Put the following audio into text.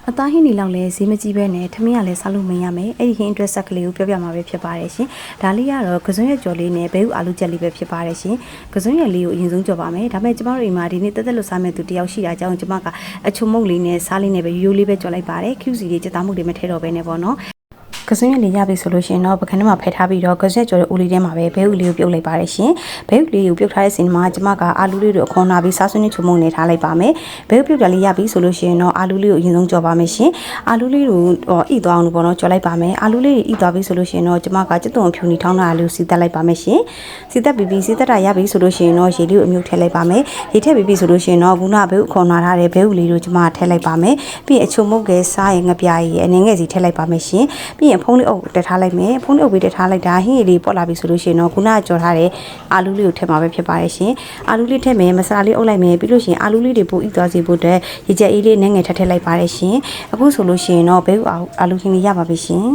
အသားဟင်းတွေလောက်လဲဈေးမကြီးပဲနဲ့ထမင်းကလည်းစားလို့မရမယ်အဲ့ဒီဟင်းအတွက်ဆက်ကလေးကိုပြောပြမှာပဲဖြစ်ပါတယ်ရှင်ဒါလေးကတော့ကစွန်းရွက်ကြော်လေးနဲ့ဘဲဥအာလူချက်လေးပဲဖြစ်ပါတယ်ရှင်ကစွန်းရွက်လေးကိုအရင်ဆုံးကြော်ပါမယ်ဒါပေမဲ့ကျမတို့အိမ်မှာဒီနေ့တက်တက်လို့စားမဲ့သူတယောက်ရှိတာကြောင့်ကျမကအချုံမုတ်လေးနဲ့စားလေးနဲ့ပဲရိုးလေးပဲကြော်လိုက်ပါတယ် QC လေးစက်သားမှုတွေမထဲတော့ဘဲနဲ့ပေါ့နော်ကစွန်းရွက်လေးရပြီဆိုလို့ရှိရင်တော့ပကံထဲမှာဖယ်ထားပြီးတော့ကစွန်းရွက်ကြော်တဲ့ဦးလေးထဲမှာပဲဘဲဥလေးကိုပြုတ်လိုက်ပါတယ်ရှင်ဘဲဥလေးကိုပြုတ်ထားတဲ့စင်မှာကျမကအာလူလေးတို့အခွန်နာပြီးစားဆွနဲ့ချုံမုံနေထားလိုက်ပါမယ်ဘဲဥပြုတ်တာလေးရပြီဆိုလို့ရှိရင်တော့အာလူလေးကိုအရင်ဆုံးကြော်ပါမယ်ရှင်အာလူလေးကိုဣသွားအောင်လို့ပေါ့နော်ကြော်လိုက်ပါမယ်အာလူလေးဣသွားပြီဆိုလို့ရှိရင်တော့ကျမကကြက်သွန်ဖြူနေထောင်းတာလေးကိုစီတက်လိုက်ပါမယ်ရှင်စီတက်ပြီးစီတက်တာရပြီဆိုလို့ရှိရင်တော့ရေလေးကိုအမြုပ်ထည့်လိုက်ပါမယ်ရေထည့်ပြီးဆိုလို့ရှိရင်တော့ခုနဘဲဥအခွန်နာထားတဲ့ဘဲဥလေးကိုကျမထည့်လိုက်ပါမယ်ပြီးရင်အချုံမုတ်ကဲစားရင်ငပြားကြီးအနေငယ်စီထည့်လိုက်ပါမယ်ရှင်ပြီးရင်ဖုံးလေးအုပ်တက်ထားလိုက်မယ်ဖုံးလေးအုပ်ပြီးတက်ထားလိုက်တာဟင်းရည်လေးပေါ်လာပြီဆိုလို့ရှိရင်တော့ခုနကကြော်ထားတဲ့အာလူလေးကိုထည့်မှာပဲဖြစ်ပါတယ်ရှင်အာလူလေးထည့်မယ်မဆလာလေးအုပ်လိုက်မယ်ပြီးလို့ရှိရင်အာလူလေးတွေပိုဣသွားစေဖို့အတွက်ရေကြက်အေးလေးနဲ့ငယ်ထည့်လိုက်ပါတယ်ရှင်အခုဆိုလို့ရှိရင်တော့ဘဲဥအာလူခင်းလေးရပါပြီရှင်